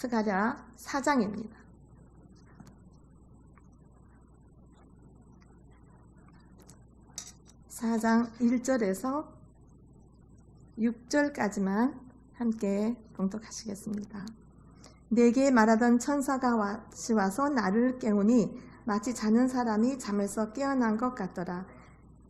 스가랴 4장입니다. 4장 1절에서 6절까지만 함께 봉독하시겠습니다. 내게 말하던 천사가 와서 나를 깨우니 마치 자는 사람이 잠에서 깨어난 것 같더라.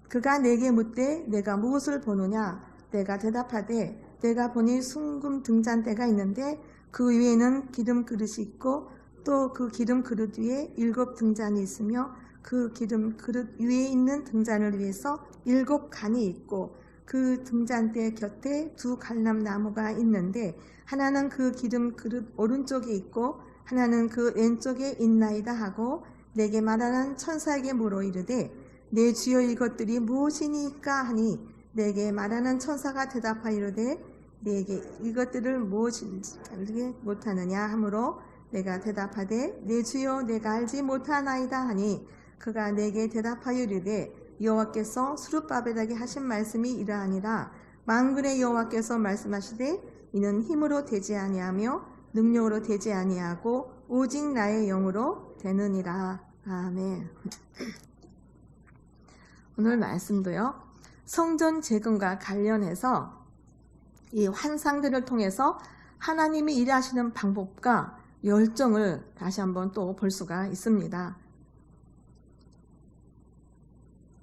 그가 내게 묻되 내가 무엇을 보느냐? 내가 대답하되 내가 보니 순금 등잔대가 있는데 그 위에는 기름 그릇이 있고 또 그 기름 그릇 위에 7 등잔이 있으며 그 기름 그릇 위에 있는 등잔을 위해서 7 간이 있고 그 등잔대 곁에 2 갈람나무가 있는데 하나는 그 기름 그릇 오른쪽에 있고 하나는 그 왼쪽에 있나이다 하고 내게 말하는 천사에게 물어 이르되 내 주여 이것들이 무엇이니까 하니 내게 말하는 천사가 대답하여 이르되 내게 이것들을 무엇인지 알지 못하느냐 하므로 내가 대답하되 내 주여 내가 알지 못하나이다 하니 그가 내게 대답하여 이르되 여호와께서 스룹바벨에게 하신 말씀이 이러하니라. 만군의 여호와께서 말씀하시되 이는 힘으로 되지 아니하며 능력으로 되지 아니하고 오직 나의 영으로 되느니라. 아멘. 오늘 말씀도요, 성전 재건과 관련해서 이 환상들을 통해서 하나님이 일하시는 방법과 열정을 다시 한번 또 볼 수가 있습니다.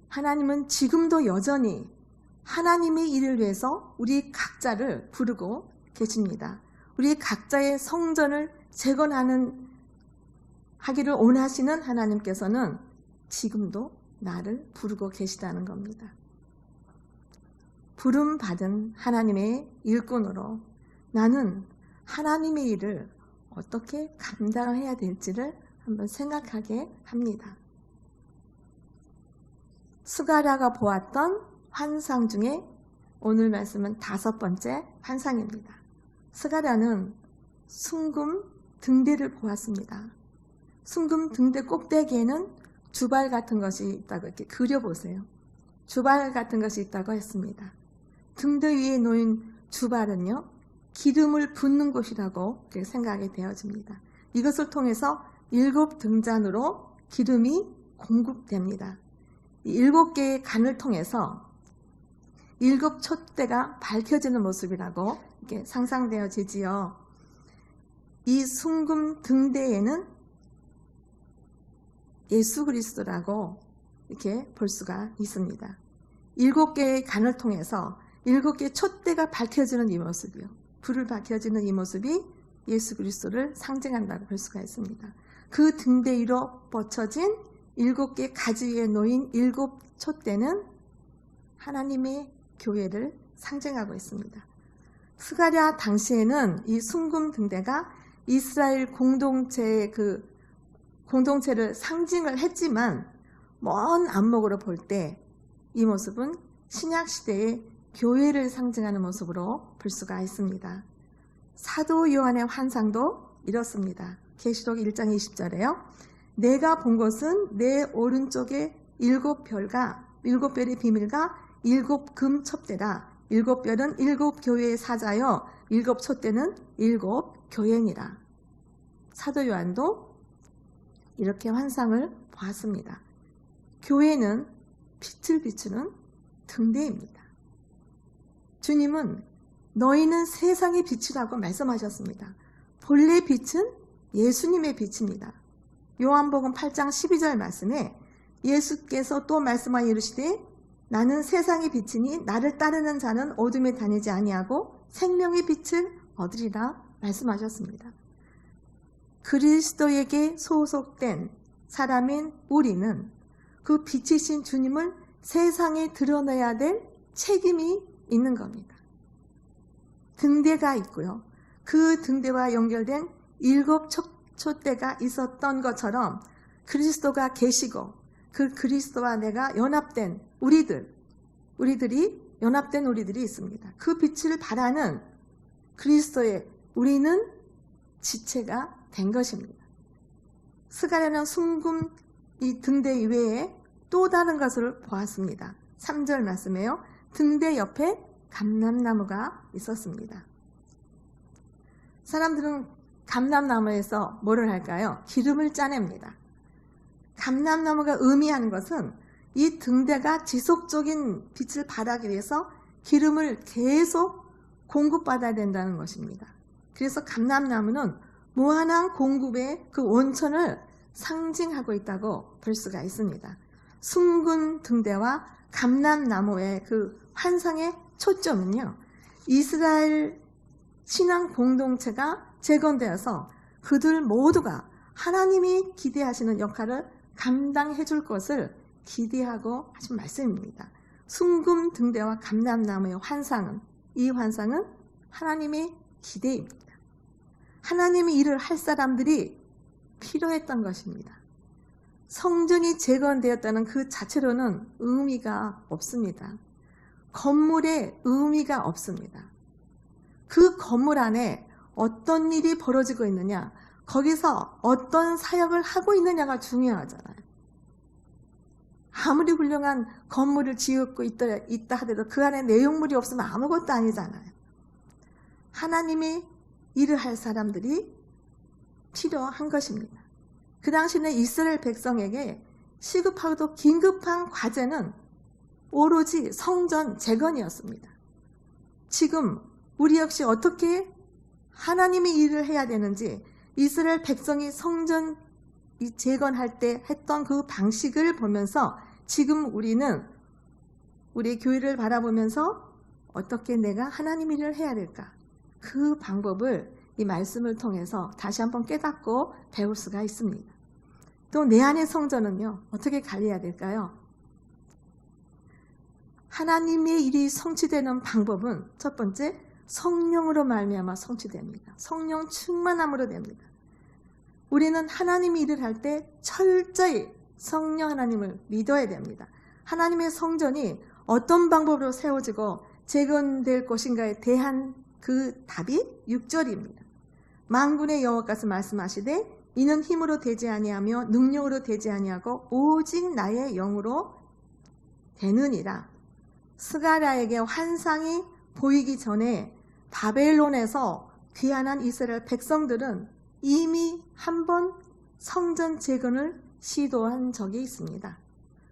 하나님은 지금도 여전히 하나님의 일을 위해서 우리 각자를 부르고 계십니다. 우리 각자의 성전을 재건하기를 원하시는 하나님께서는 지금도 나를 부르고 계시다는 겁니다. 부름받은 하나님의 일꾼으로 나는 하나님의 일을 어떻게 감당해야 될지를 한번 생각하게 합니다. 스가랴가 보았던 환상 중에 오늘 말씀은 5번째 환상입니다. 스가랴는 순금 등대를 보았습니다. 순금 등대 꼭대기에는 주발 같은 것이 있다고 이렇게 그려보세요. 주발 같은 것이 있다고 했습니다. 등대 위에 놓인 주발은요, 기름을 붓는 곳이라고 생각이 되어집니다. 이것을 통해서 7 등잔으로 기름이 공급됩니다. 7개의 간을 통해서 7 촛대가 밝혀지는 모습이라고 이렇게 상상되어지지요. 이 순금 등대에는 예수 그리스도라고 이렇게 볼 수가 있습니다. 7개의 간을 통해서 7개의 촛대가 밝혀지는 이 모습이요. 불을 밝혀지는 이 모습이 예수 그리스도를 상징한다고 볼 수가 있습니다. 그 등대 위로 뻗쳐진 7개 가지 위에 놓인 7 촛대는 하나님의 교회를 상징하고 있습니다. 스가랴 당시에는 이 순금 등대가 이스라엘 공동체의 공동체를 상징을 했지만 먼 안목으로 볼 때 이 모습은 신약 시대의 교회를 상징하는 모습으로 볼 수가 있습니다. 사도 요한의 환상도 이렇습니다. 계시록 1장 20절에요. 내가 본 것은 내 오른쪽에 7 별의 비밀과 7 금 첩대라. 7 별은 7 교회의 사자여 7 촛대는 7 교회니라. 사도 요한도 이렇게 환상을 보았습니다. 교회는 빛을 비추는 등대입니다. 주님은 너희는 세상의 빛이라고 말씀하셨습니다. 본래 빛은 예수님의 빛입니다. 요한복음 8장 12절 말씀에 예수께서 또 말씀하여 이르시되 나는 세상의 빛이니 나를 따르는 자는 어둠에 다니지 아니하고 생명의 빛을 얻으리라 말씀하셨습니다. 그리스도에게 소속된 사람인 우리는 그 빛이신 주님을 세상에 드러내야 될 책임이 있는 겁니다. 등대가 있고요. 그 등대와 연결된 7 촛대가 있었던 것처럼 그리스도가 계시고 그 그리스도와 내가 연합된 우리들이 연합된 우리들이 있습니다. 그 빛을 바라는 그리스도의 우리는 지체가 된 것입니다. 스가랴는 순금 이 등대 이외에 또 다른 것을 보았습니다. 3절 말씀에요. 등대 옆에 감람나무가 있었습니다. 사람들은 감람나무에서 뭐를 할까요? 기름을 짜냅니다. 감람나무가 의미하는 것은 이 등대가 지속적인 빛을 발하기 위해서 기름을 계속 공급받아야 된다는 것입니다. 그래서 감람나무는 무한한 공급의 그 원천을 상징하고 있다고 볼 수가 있습니다. 숭근 등대와 감람나무의 그 환상의 초점은요, 이스라엘 신앙 공동체가 재건되어서 그들 모두가 하나님이 기대하시는 역할을 감당해 줄 것을 기대하고 하신 말씀입니다. 숭금 등대와 감람나무의 환상은, 이 환상은 하나님의 기대입니다. 하나님의 일을 할 사람들이 필요했던 것입니다. 성전이 재건되었다는 그 자체로는 의미가 없습니다. 건물에 의미가 없습니다. 그 건물 안에 어떤 일이 벌어지고 있느냐, 거기서 어떤 사역을 하고 있느냐가 중요하잖아요. 아무리 훌륭한 건물을 지었고 있다 하더라도 그 안에 내용물이 없으면 아무것도 아니잖아요. 하나님의 일을 할 사람들이 필요한 것입니다. 그 당시는 이스라엘 백성에게 시급하고도 긴급한 과제는 오로지 성전 재건이었습니다. 지금 우리 역시 어떻게 하나님의 일을 해야 되는지, 이스라엘 백성이 성전 재건할 때 했던 그 방식을 보면서 지금 우리는 우리 교회를 바라보면서 어떻게 내가 하나님 일을 해야 될까, 그 방법을 이 말씀을 통해서 다시 한번 깨닫고 배울 수가 있습니다. 또 내 안의 성전은요, 어떻게 관리해야 될까요? 하나님의 일이 성취되는 방법은 첫 번째, 성령으로 말미암아 성취됩니다. 성령 충만함으로 됩니다. 우리는 하나님의 일을 할 때 철저히 성령 하나님을 믿어야 됩니다. 하나님의 성전이 어떤 방법으로 세워지고 재건될 것인가에 대한 그 답이 6절입니다. 만군의 여호와께서 말씀하시되 이는 힘으로 되지 아니하며 능력으로 되지 아니하고 오직 나의 영으로 되느니라. 스가랴에게 환상이 보이기 전에 바벨론에서 귀환한 이스라엘 백성들은 이미 한 번 성전 재건을 시도한 적이 있습니다.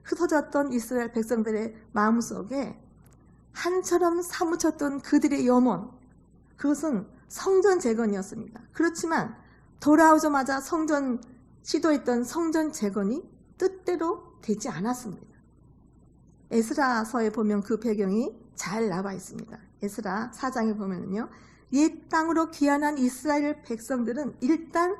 흩어졌던 이스라엘 백성들의 마음속에 한처럼 사무쳤던 그들의 염원, 그것은 성전 재건이었습니다. 그렇지만 돌아오자마자 시도했던 성전 재건이 뜻대로 되지 않았습니다. 에스라서에 보면 그 배경이 잘 나와 있습니다. 에스라 4장에 보면요, 옛 땅으로 귀환한 이스라엘 백성들은 일단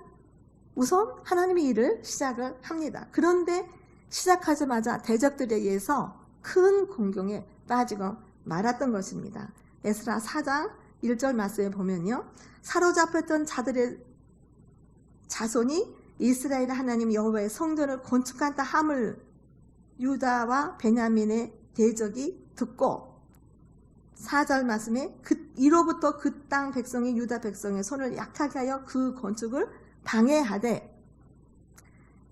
우선 하나님의 일을 시작을 합니다. 그런데 시작하자마자 대적들에 의해서 큰 공경에 빠지고 말았던 것입니다. 에스라 4장 1절 말씀에 보면요, 사로잡혔던 자들의 자손이 이스라엘 하나님 여호와의 성전을 건축한다 함을 유다와 베냐민의 대적이 듣고, 4절 말씀에 이로부터 그 땅 백성이 유다 백성의 손을 약하게 하여 그 건축을 방해하되,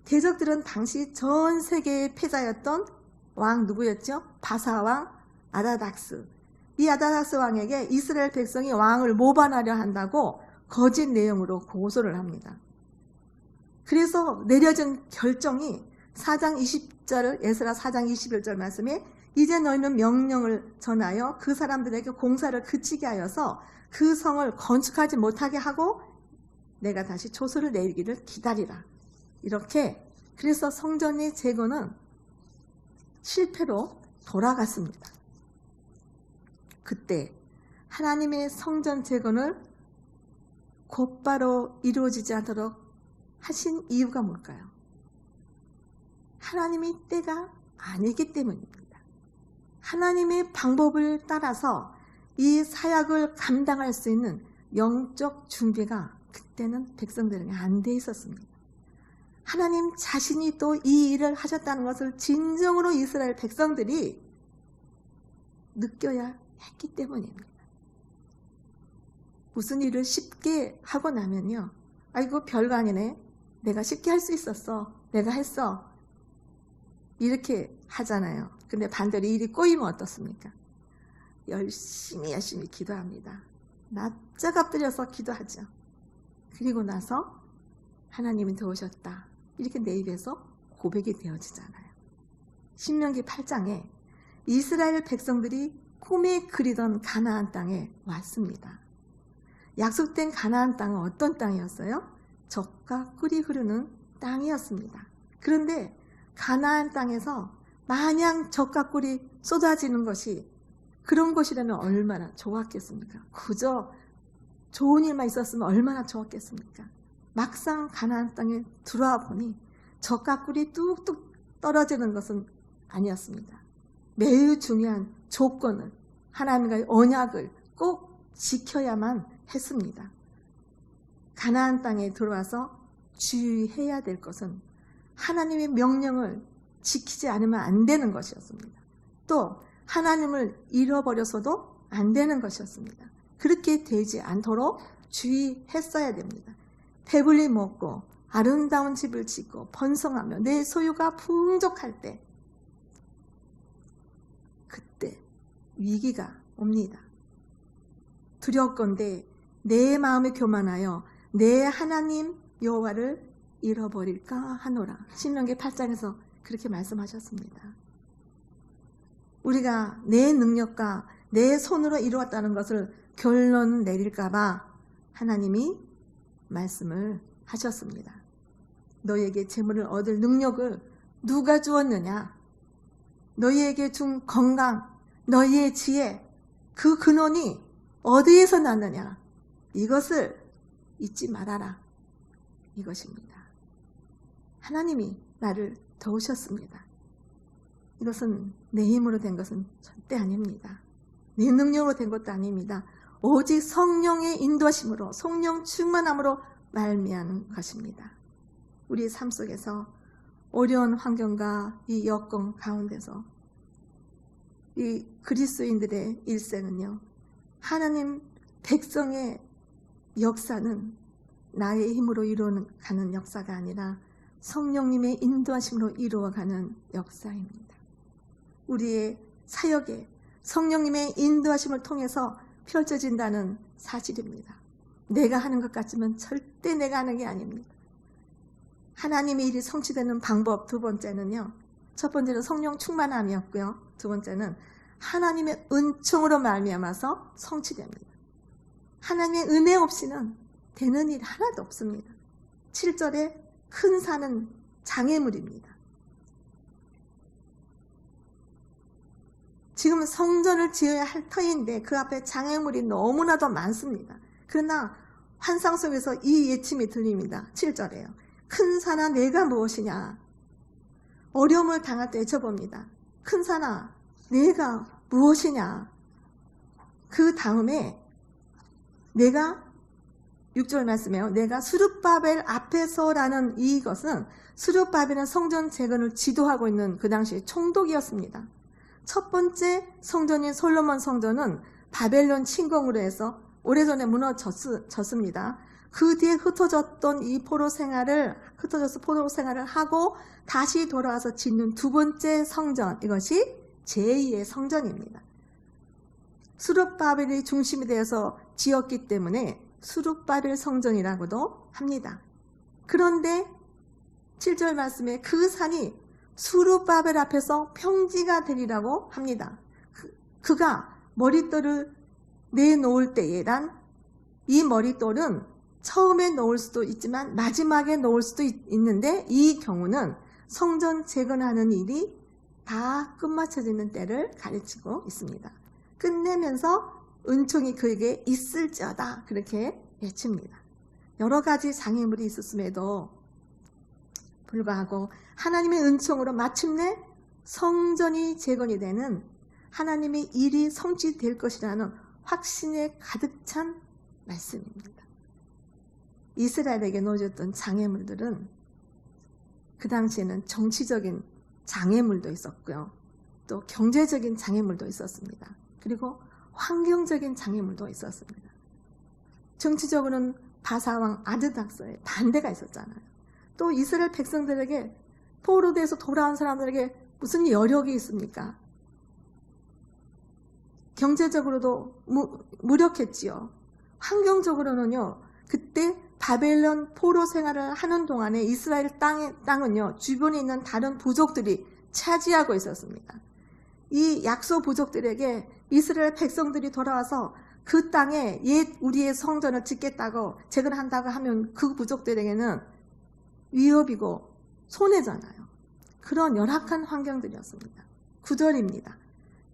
대적들은 당시 전 세계의 패자였던 왕 누구였죠? 바사왕 아다닥스. 이 아다닥스 왕에게 이스라엘 백성이 왕을 모반하려 한다고 거짓 내용으로 고소를 합니다. 그래서 내려진 결정이 4장 20절, 에스라 4장 21절 말씀에 이제 너희는 명령을 전하여 그 사람들에게 공사를 그치게 하여서 그 성을 건축하지 못하게 하고 내가 다시 조서를 내리기를 기다리라. 이렇게, 그래서 성전의 재건은 실패로 돌아갔습니다. 그때 하나님의 성전 재건을 곧바로 이루어지지 않도록 하신 이유가 뭘까요? 하나님의 때가 아니기 때문입니다. 하나님의 방법을 따라서 이 사역을 감당할 수 있는 영적 준비가 그때는 백성들에게 안 돼 있었습니다. 하나님 자신이 또 이 일을 하셨다는 것을 진정으로 이스라엘 백성들이 느껴야 했기 때문입니다. 무슨 일을 쉽게 하고 나면요, 아이고 별거 아니네, 내가 쉽게 할 수 있었어, 내가 했어, 이렇게 하잖아요. 근데 반대로 일이 꼬이면 어떻습니까? 열심히 기도합니다. 낮적 엎드려서 기도하죠. 그리고 나서 하나님이 도우셨다. 이렇게 내 입에서 고백이 되어지잖아요. 신명기 8장에 이스라엘 백성들이 꿈에 그리던 가나안 땅에 왔습니다. 약속된 가나안 땅은 어떤 땅이었어요? 젖과 꿀이 흐르는 땅이었습니다. 그런데 가나안 땅에서 마냥 젖과 꿀이 쏟아지는 것이 그런 곳이라면 얼마나 좋았겠습니까? 그저 좋은 일만 있었으면 얼마나 좋았겠습니까? 막상 가나안 땅에 들어와 보니 젖과 꿀이 뚝뚝 떨어지는 것은 아니었습니다. 매우 중요한 조건을, 하나님과의 언약을 꼭 지켜야만 했습니다. 가나안 땅에 들어와서 주의해야 될 것은 하나님의 명령을 지키지 않으면 안 되는 것이었습니다. 또 하나님을 잃어버려서도 안 되는 것이었습니다. 그렇게 되지 않도록 주의했어야 됩니다. 배불리 먹고 아름다운 집을 짓고 번성하며 내 소유가 풍족할 때, 그때 위기가 옵니다. 두렵건대 내 마음에 교만하여 내 하나님 여호와를 잃어버릴까 하노라. 신명기 8장에서 그렇게 말씀하셨습니다. 우리가 내 능력과 내 손으로 이루었다는 것을 결론 내릴까 봐 하나님이 말씀을 하셨습니다. 너희에게 재물을 얻을 능력을 누가 주었느냐? 너희에게 준 건강, 너희의 지혜, 그 근원이 어디에서 났느냐? 이것을 잊지 말아라. 이것입니다. 하나님이 나를 도우셨습니다. 이것은 내 힘으로 된 것은 절대 아닙니다. 내 능력으로 된 것도 아닙니다. 오직 성령의 인도하심으로, 성령 충만함으로 말미암은 것입니다. 우리 삶 속에서 어려운 환경과 이 여건 가운데서 이 그리스도인들의 일생은요, 하나님 백성의 역사는 나의 힘으로 이루어가는 역사가 아니라 성령님의 인도하심으로 이루어가는 역사입니다. 우리의 사역에 성령님의 인도하심을 통해서 펼쳐진다는 사실입니다. 내가 하는 것 같지만 절대 내가 하는 게 아닙니다. 하나님의 일이 성취되는 방법 두 번째는요, 첫 번째는 성령 충만함이었고요, 두 번째는 하나님의 은총으로 말미암아서 성취됩니다. 하나님의 은혜 없이는 되는 일 하나도 없습니다. 7절에 큰 산은 장애물입니다. 지금 성전을 지어야 할 터인데 그 앞에 장애물이 너무나도 많습니다. 그러나 환상 속에서 이 예침이 들립니다. 7절에요. 큰 산아 내가 무엇이냐? 어려움을 당할 때 외쳐봅니다. 큰 산아 내가 무엇이냐? 그 다음에 내가 6절 말씀에요. 내가 스룹바벨 앞에서라는 이것은 스룹바벨은 성전 재건을 지도하고 있는 그 당시 총독이었습니다. 첫 번째 성전인 솔로몬 성전은 바벨론 침공으로 해서 오래전에 무너졌습니다. 그 뒤에 흩어져서 포로 생활을 하고 다시 돌아와서 짓는 두 번째 성전, 이것이 제2의 성전입니다. 스룹바벨이 중심이 되어서 지었기 때문에 스룹바벨 성전이라고도 합니다. 그런데 7절 말씀에 그 산이 스룹바벨 앞에서 평지가 되리라고 합니다. 그가 머릿돌을 내놓을 때에란 이 머릿돌은 처음에 놓을 수도 있지만 마지막에 놓을 수도 있는데 이 경우는 성전 재건하는 일이 다 끝마쳐지는 때를 가르치고 있습니다. 끝내면서 은총이 그에게 있을지어다 그렇게 외칩니다. 여러 가지 장애물이 있었음에도 불구하고 하나님의 은총으로 마침내 성전이 재건이 되는 하나님의 일이 성취될 것이라는 확신에 가득 찬 말씀입니다. 이스라엘에게 놓여졌던 장애물들은 그 당시에는 정치적인 장애물도 있었고요. 또 경제적인 장애물도 있었습니다. 그리고 환경적인 장애물도 있었습니다. 정치적으로는 바사왕 아드닥서의 반대가 있었잖아요. 또 이스라엘 백성들에게 포로돼서 돌아온 사람들에게 무슨 여력이 있습니까? 경제적으로도 무력했지요. 환경적으로는요, 그때 바벨론 포로 생활을 하는 동안에 이스라엘 땅은요, 주변에 있는 다른 부족들이 차지하고 있었습니다. 이 약소 부족들에게 이스라엘 백성들이 돌아와서 그 땅에 옛 우리의 성전을 짓겠다고 재건한다고 하면 그 부족들에게는 위협이고 손해잖아요. 그런 열악한 환경들이었습니다. 9절입니다.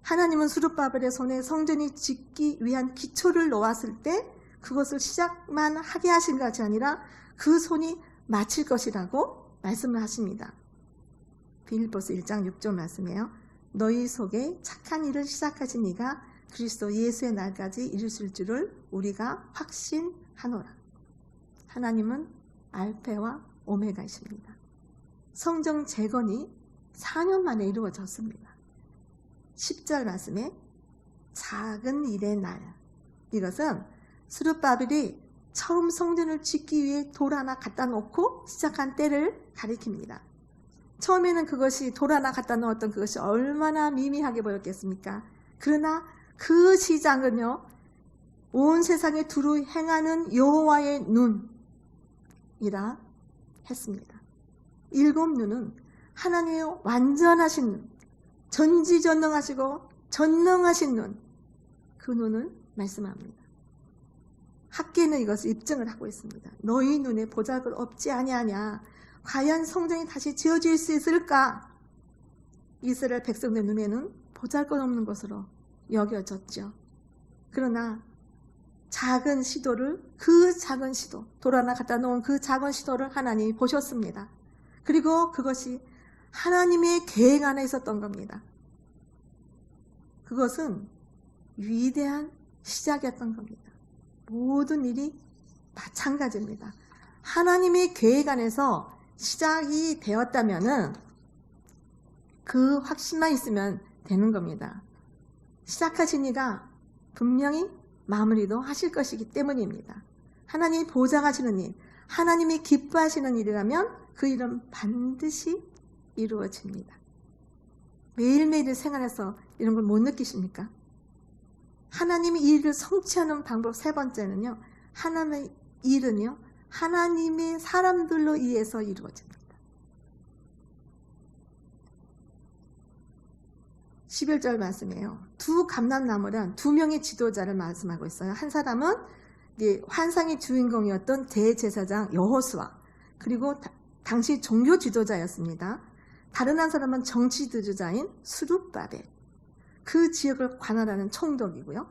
하나님은 스룹바벨의 손에 성전이 짓기 위한 기초를 놓았을 때 그것을 시작만 하게 하신 것이 아니라 그 손이 마칠 것이라고 말씀을 하십니다. 빌립보서 1장 6절 말씀이에요. 너희 속에 착한 일을 시작하신 이가 그리스도 예수의 날까지 이루실 줄을 우리가 확신하노라. 하나님은 알페와 오메가이십니다. 성전 재건이 4년 만에 이루어졌습니다. 10절 말씀에 작은 일의 날, 이것은 스룹바벨이 처음 성전을 짓기 위해 돌 하나 갖다 놓고 시작한 때를 가리킵니다. 처음에는 그것이 돌 하나 갖다 놓았던 그것이 얼마나 미미하게 보였겠습니까? 그러나 그 시작은요, 온 세상에 두루 행하는 여호와의 눈이라 했습니다. 7 눈은 하나님의 완전하신 눈, 전지전능하시고 전능하신 눈, 그 눈을 말씀합니다. 학계는 이것을 입증을 하고 있습니다. 너희 눈에 보잘것 없지 아니하냐? 과연 성전이 다시 지어질 수 있을까? 이스라엘 백성들 눈에는 보잘것없는 것으로 여겨졌죠. 그러나 작은 시도를, 그 작은 시도, 돌 하나 갖다 놓은 그 작은 시도를 하나님이 보셨습니다. 그리고 그것이 하나님의 계획 안에 있었던 겁니다. 그것은 위대한 시작이었던 겁니다. 모든 일이 마찬가지입니다. 하나님의 계획 안에서 시작이 되었다면은 그 확신만 있으면 되는 겁니다. 시작하신 이가 분명히 마무리도 하실 것이기 때문입니다. 하나님이 보장하시는 일, 하나님이 기뻐하시는 일이라면 그 일은 반드시 이루어집니다. 매일매일 생활에서 이런 걸 못 느끼십니까? 하나님이 이 일을 성취하는 방법 세 번째는요, 하나님의 일은요, 하나님의 사람들로 의해서 이루어집니다. 11절 말씀이에요. 두 감람나무란 2명의 지도자를 말씀하고 있어요. 한 사람은 환상의 주인공이었던 대제사장 여호수아, 그리고 당시 종교 지도자였습니다. 다른 한 사람은 정치 지도자인 스룹바벨, 그 지역을 관할하는 총독이고요.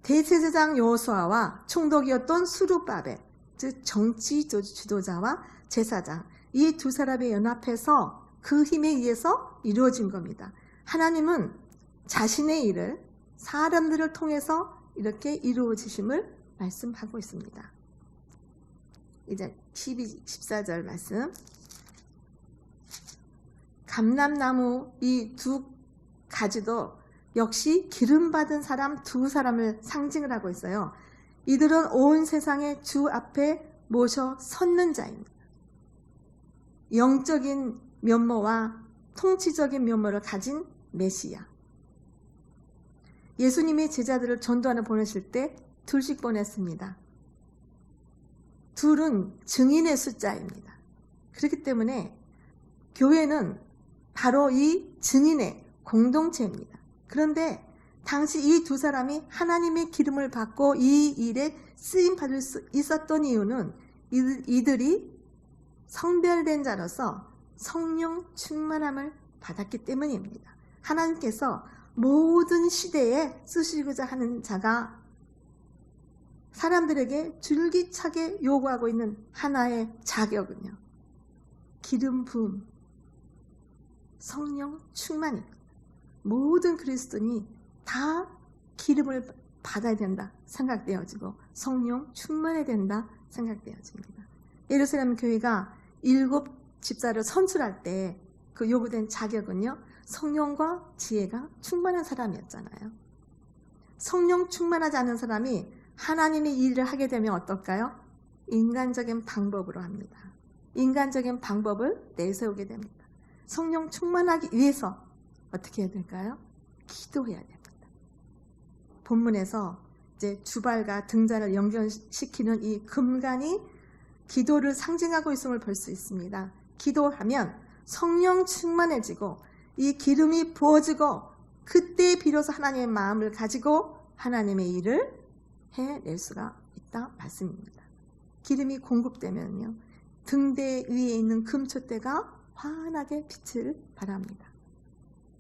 대제사장 여호수아와 총독이었던 스룹바벨, 즉 정치 지도자와 제사장, 이 두 사람이 연합해서 그 힘에 의해서 이루어진 겁니다. 하나님은 자신의 일을 사람들을 통해서 이렇게 이루어지심을 말씀하고 있습니다. 이제 12, 14절 말씀. 감람나무 이 두 가지도 역시 기름받은 사람 두 사람을 상징을 하고 있어요. 이들은 온 세상의 주 앞에 모셔 섰는 자입니다. 영적인 면모와 통치적인 면모를 가진 메시아. 예수님이 제자들을 전도하러 보내실 때 둘씩 보냈습니다. 둘은 증인의 숫자입니다. 그렇기 때문에 교회는 바로 이 증인의 공동체입니다. 그런데 당시 이 두 사람이 하나님의 기름을 받고 이 일에 쓰임 받을 수 있었던 이유는 이들이 성별된 자로서 성령 충만함을 받았기 때문입니다. 하나님께서 모든 시대에 쓰시고자 하는 자가 사람들에게 줄기차게 요구하고 있는 하나의 자격은요, 기름 부음, 성령 충만입니다. 모든 그리스도인이 다 기름을 받아야 된다 생각되어지고 성령 충만해야 된다 생각되어집니다. 예루살렘 교회가 7 집사를 선출할 때 그 요구된 자격은요, 성령과 지혜가 충만한 사람이었잖아요. 성령 충만하지 않은 사람이 하나님의 일을 하게 되면 어떨까요? 인간적인 방법으로 합니다. 인간적인 방법을 내세우게 됩니다. 성령 충만하기 위해서 어떻게 해야 될까요? 기도해야 됩니다. 본문에서 이제 주발과 등잔을 연결시키는 이 금관이 기도를 상징하고 있음을 볼 수 있습니다. 기도하면 성령 충만해지고 이 기름이 부어지고 그때 비로소 하나님의 마음을 가지고 하나님의 일을 해낼 수가 있다 말씀입니다. 기름이 공급되면요, 등대 위에 있는 금촛대가 환하게 빛을 발합니다.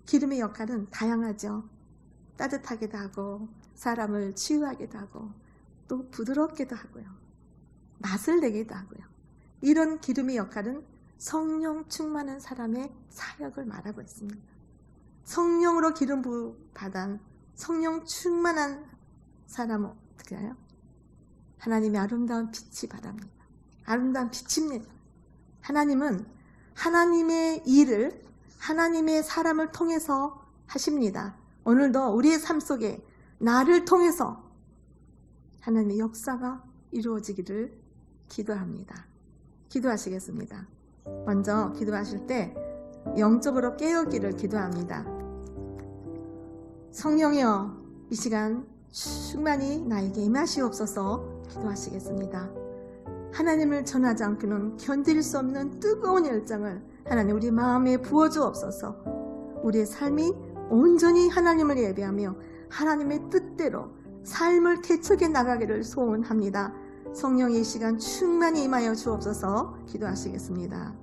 기름의 역할은 다양하죠. 따뜻하게도 하고 사람을 치유하기도 하고 또 부드럽게도 하고요, 맛을 내기도 하고요. 이런 기름의 역할은 성령 충만한 사람의 사역을 말하고 있습니다. 성령으로 기름 부음 받은 성령 충만한 사람은 어떻게 해요? 하나님의 아름다운 빛이 바랍니다. 아름다운 빛입니다. 하나님은 하나님의 일을 하나님의 사람을 통해서 하십니다. 오늘도 우리의 삶 속에 나를 통해서 하나님의 역사가 이루어지기를 기도합니다. 기도하시겠습니다. 먼저 기도하실 때 영적으로 깨우기를 기도합니다. 성령이여, 이 시간 충만히 나에게 임하시옵소서. 기도하시겠습니다. 하나님을 전하지 않고는 견딜 수 없는 뜨거운 열정을 하나님 우리 마음에 부어주옵소서. 우리의 삶이 온전히 하나님을 예배하며 하나님의 뜻대로 삶을 개척해 나가기를 소원합니다. 성령의 이 시간 충만히 임하여 주옵소서. 기도하시겠습니다.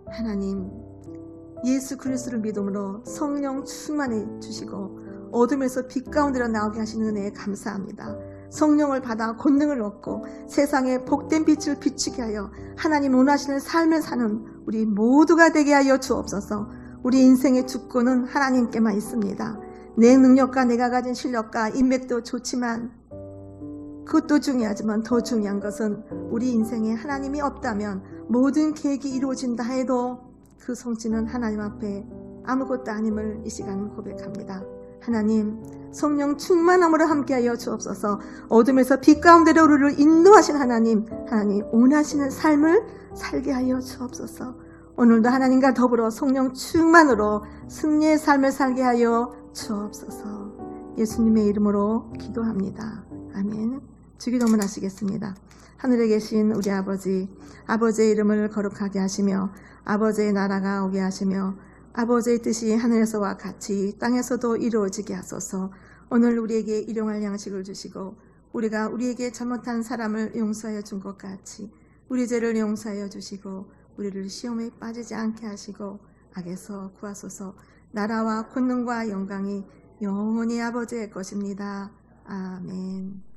하나님, 예수 그리스도를 믿음으로 성령 충만해 주시고 어둠에서 빛 가운데로 나오게 하시는 은혜에 감사합니다. 성령을 받아 권능을 얻고 세상에 복된 빛을 비추게 하여 하나님 원하시는 삶을 사는 우리 모두가 되게 하여 주옵소서. 우리 인생의 주권은 하나님께만 있습니다. 내 능력과 내가 가진 실력과 인맥도 좋지만 그것도 중요하지만 더 중요한 것은 우리 인생에 하나님이 없다면 모든 계획이 이루어진다 해도 그 성취는 하나님 앞에 아무것도 아님을 이 시간 고백합니다. 하나님, 성령 충만함으로 함께하여 주옵소서. 어둠에서 빛 가운데로 우리를 인도하신 하나님, 하나님 원하시는 삶을 살게 하여 주옵소서. 오늘도 하나님과 더불어 성령 충만으로 승리의 삶을 살게 하여 주옵소서. 예수님의 이름으로 기도합니다. 아멘. 주기도문 하시겠습니다. 하늘에 계신 우리 아버지, 아버지의 이름을 거룩하게 하시며 아버지의 나라가 오게 하시며 아버지의 뜻이 하늘에서와 같이 땅에서도 이루어지게 하소서. 오늘 우리에게 일용할 양식을 주시고 우리가 우리에게 잘못한 사람을 용서하여 준 것 같이 우리 죄를 용서하여 주시고 우리를 시험에 빠지지 않게 하시고 악에서 구하소서. 나라와 권능과 영광이 영원히 아버지의 것입니다. 아멘.